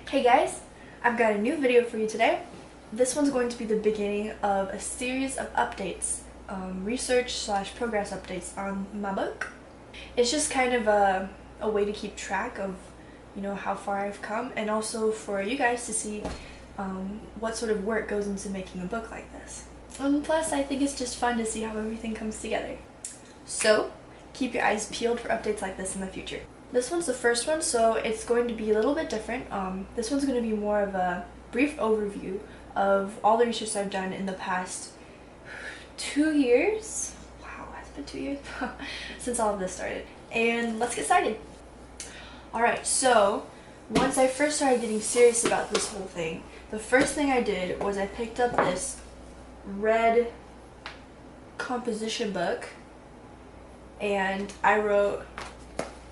Hey guys, I've got a new video for you today. This one's going to be the beginning of a series of updates, research/progress updates on my book. It's just kind of a way to keep track of, how far I've come, and also for you guys to see what sort of work goes into making a book like this. And plus, I think it's just fun to see how everything comes together. So, keep your eyes peeled for updates like this in the future. This one's the first one, so it's going to be a little bit different. This one's going to be more of a brief overview of all the research I've done in the past 2 years. Wow, it's been 2 years since all of this started. And let's get started. Alright, so once I first started getting serious about this whole thing, the first thing I did was I picked up this red composition book and I wrote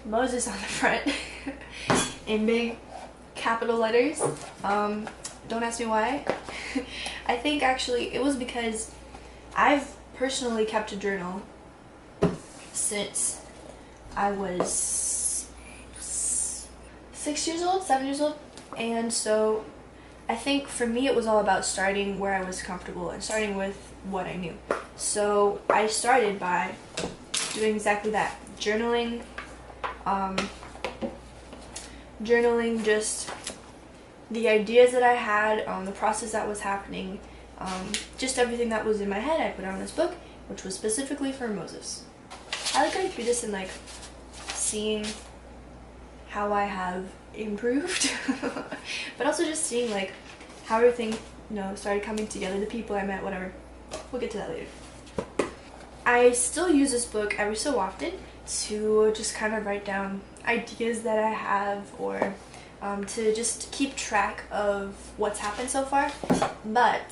Moses on the front in big capital letters. Don't ask me why. I think actually it was because I've personally kept a journal since I was 6 years old, 7 years old, and so I think for me it was all about starting where I was comfortable and starting with what I knew. So I started by doing exactly that, journaling just the ideas that I had, the process that was happening, just everything that was in my head I put on this book, which was specifically for Moses. I like going through this and like seeing how I have improved, but also just seeing like how everything, started coming together, the people I met, whatever. We'll get to that later. I still use this book every so often to just kind of write down ideas that I have, or to just keep track of what's happened so far. But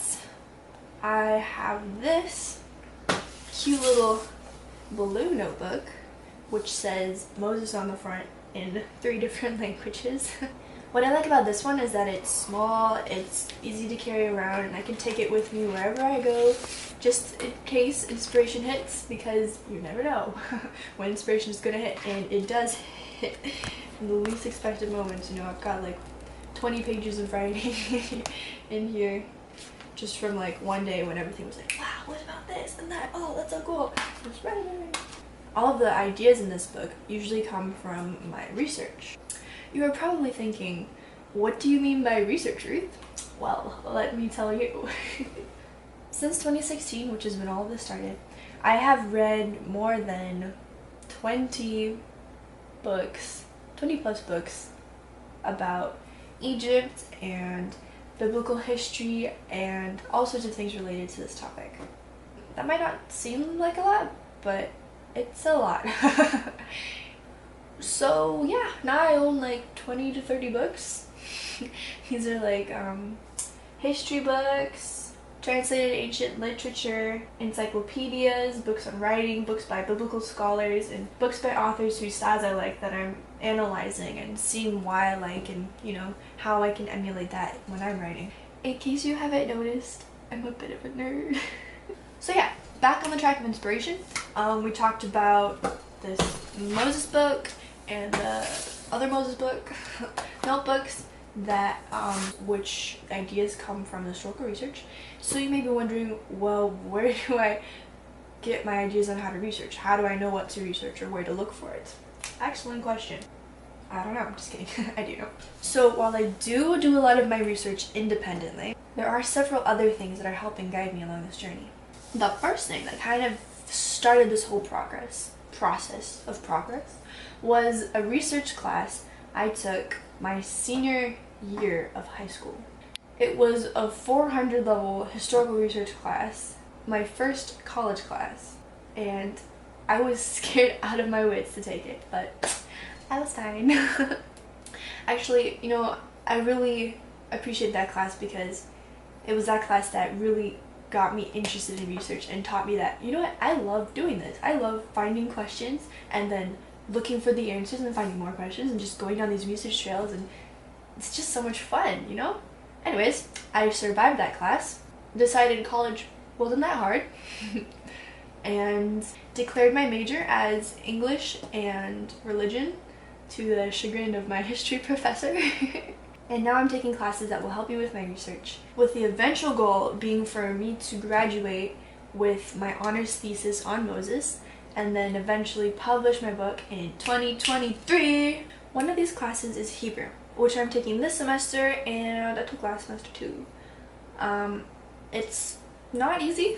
I have this cute little blue notebook which says Moses on the front in 3 different languages. What I like about this one is that it's small, it's easy to carry around, and I can take it with me wherever I go, just in case inspiration hits, because you never know when inspiration is gonna hit, and it does hit in the least expected moments. I've got like 20 pages of writing in here just from like one day when everything was like, wow, what about this and that? Oh, that's so cool. Just writing. All of the ideas in this book usually come from my research. You are probably thinking, what do you mean by research, Ruth? Well, let me tell you. Since 2016, which is when all of this started, I have read more than 20 plus books about Egypt and biblical history and all sorts of things related to this topic. That might not seem like a lot, but it's a lot. So yeah, now I own like 20 to 30 books. These are like history books, translated ancient literature, encyclopedias, books on writing, books by biblical scholars, and books by authors whose styles I like that I'm analyzing and seeing why I like, and how I can emulate that when I'm writing. In case you haven't noticed, I'm a bit of a nerd. So yeah, back on the track of inspiration. We talked about this Moses book and the other Moses book notebooks that which ideas come from historical research. So you may be wondering, well, where do I get my ideas on how to research? How do I know what to research or where to look for it? Excellent question. I don't know, I'm just kidding. I do know. So while I do a lot of my research independently, there are several other things that are helping guide me along this journey. The first thing that kind of started this whole process of progress was a research class I took my senior year of high school. It was a 400 level historical research class, my first college class, and I was scared out of my wits to take it, but I was fine. Actually, I really appreciate that class because it was that class that really got me interested in research and taught me that, I love doing this. I love finding questions and then looking for the answers and finding more questions and just going down these research trails, and it's just so much fun, Anyways, I survived that class, decided college wasn't that hard, and declared my major as English and religion to the chagrin of my history professor. And now I'm taking classes that will help me with my research, with the eventual goal being for me to graduate with my honors thesis on Moses and then eventually publish my book in 2023. One of these classes is Hebrew, which I'm taking this semester, and I took last semester too. It's not easy.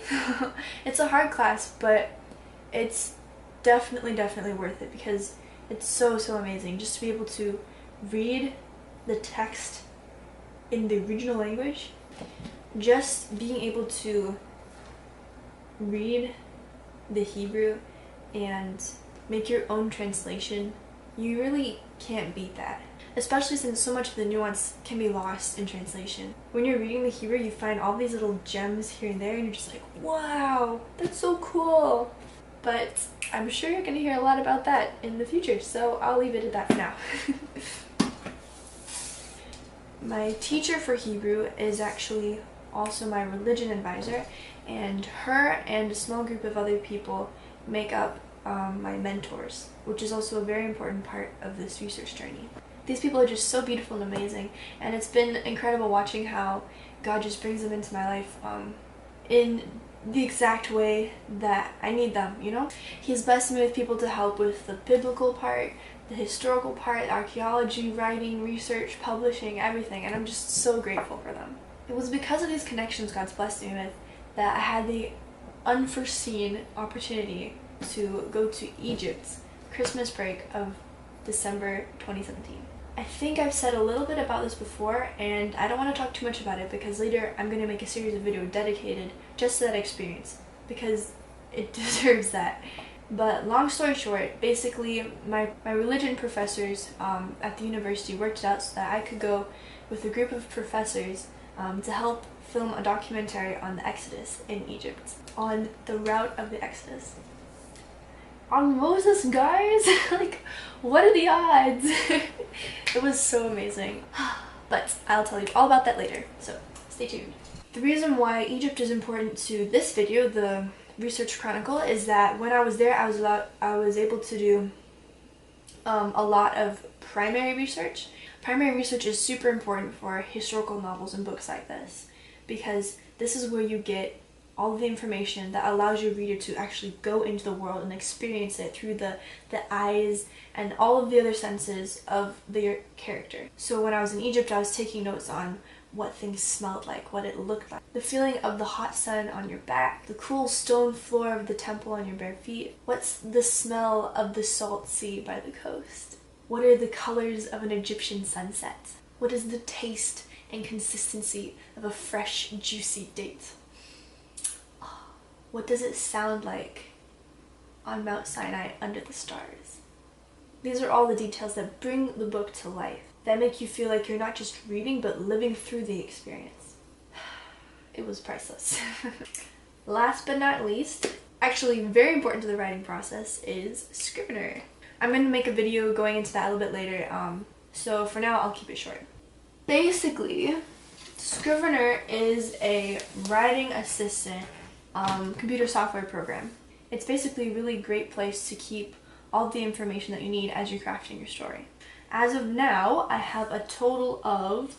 It's a hard class, but it's definitely worth it because it's so amazing just to be able to read the text in the original language. Just being able to read the Hebrew and make your own translation, you really can't beat that. Especially since so much of the nuance can be lost in translation. When you're reading the Hebrew, you find all these little gems here and there and you're just like, wow, that's so cool. But I'm sure you're going to hear a lot about that in the future, so I'll leave it at that for now. My teacher for Hebrew is actually also my religion advisor, and her and a small group of other people make up my mentors, which is also a very important part of this research journey. These people are just so beautiful and amazing, and it's been incredible watching how God just brings them into my life in the exact way that I need them, you know? He's blessed me with people to help with the biblical part, the historical part, archaeology, writing, research, publishing, everything, and I'm just so grateful for them. It was because of these connections God's blessed me with that I had the unforeseen opportunity to go to Egypt Christmas break of December 2017. I think I've said a little bit about this before, and I don't want to talk too much about it because later I'm going to make a series of videos dedicated just to that experience because it deserves that. But long story short, basically my religion professors at the university worked it out so that I could go with a group of professors to help film a documentary on the Exodus in Egypt, on the route of the Exodus. On Moses, guys! Like, what are the odds? It was so amazing. But I'll tell you all about that later, so stay tuned. The reason why Egypt is important to this video, the Research Chronicle, is that when I was there, I was able to do a lot of primary research. Primary research is super important for historical novels and books like this because this is where you get all of the information that allows your reader to actually go into the world and experience it through the eyes and all of the other senses of their character. So when I was in Egypt, I was taking notes on what things smelled like, what it looked like, the feeling of the hot sun on your back, the cool stone floor of the temple on your bare feet, what's the smell of the salt sea by the coast, what are the colors of an Egyptian sunset, what is the taste and consistency of a fresh, juicy date. What does it sound like on Mount Sinai under the stars? These are all the details that bring the book to life, that make you feel like you're not just reading but living through the experience. It was priceless. Last but not least, actually very important to the writing process, is Scrivener. I'm going to make a video going into that a little bit later, so for now I'll keep it short. Basically, Scrivener is a writing assistant computer software program. It's basically a really great place to keep all the information that you need as you're crafting your story. As of now, I have a total of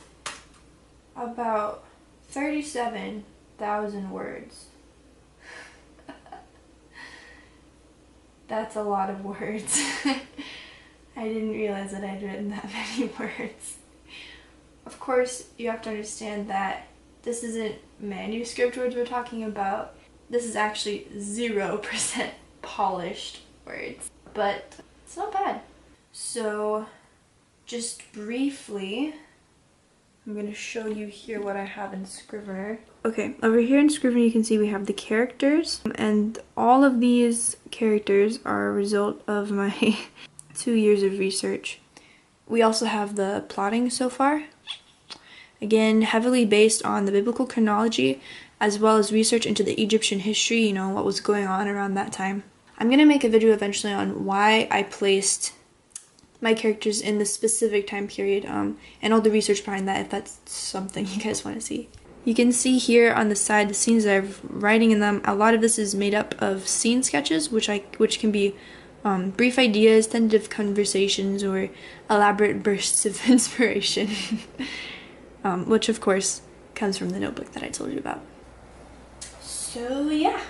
about 37,000 words. That's a lot of words. I didn't realize that I'd written that many words. Of course, you have to understand that this isn't manuscript words we're talking about. This is actually 0% polished words, but it's not bad. So just briefly, I'm going to show you here what I have in Scrivener. Okay, over here in Scrivener you can see we have the characters, and all of these characters are a result of my 2 years of research. We also have the plotting so far. Again, heavily based on the biblical chronology, as well as research into the Egyptian history, you know, what was going on around that time. I'm going to make a video eventually on why I placed my characters in this specific time period, and all the research behind that, if that's something you guys want to see. You can see here on the side the scenes that I'm writing in them. A lot of this is made up of scene sketches, which can be brief ideas, tentative conversations, or elaborate bursts of inspiration, which of course comes from the notebook that I told you about. So yeah,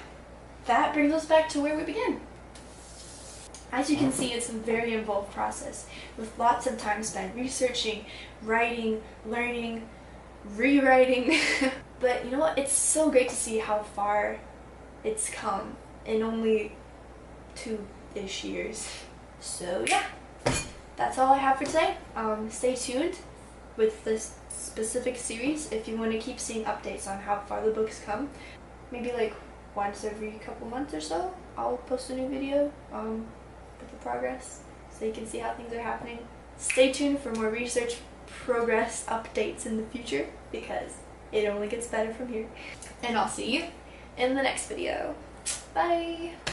that brings us back to where we began. As you can see, it's a very involved process with lots of time spent researching, writing, learning, rewriting. But you know what? It's so great to see how far it's come in only 2-ish years. So yeah, that's all I have for today. Stay tuned with this specific series if you want to keep seeing updates on how far the book's come. Maybe like once every couple months or so, I'll post a new video with the progress so you can see how things are happening. Stay tuned for more research progress updates in the future because it only gets better from here. And I'll see you in the next video. Bye!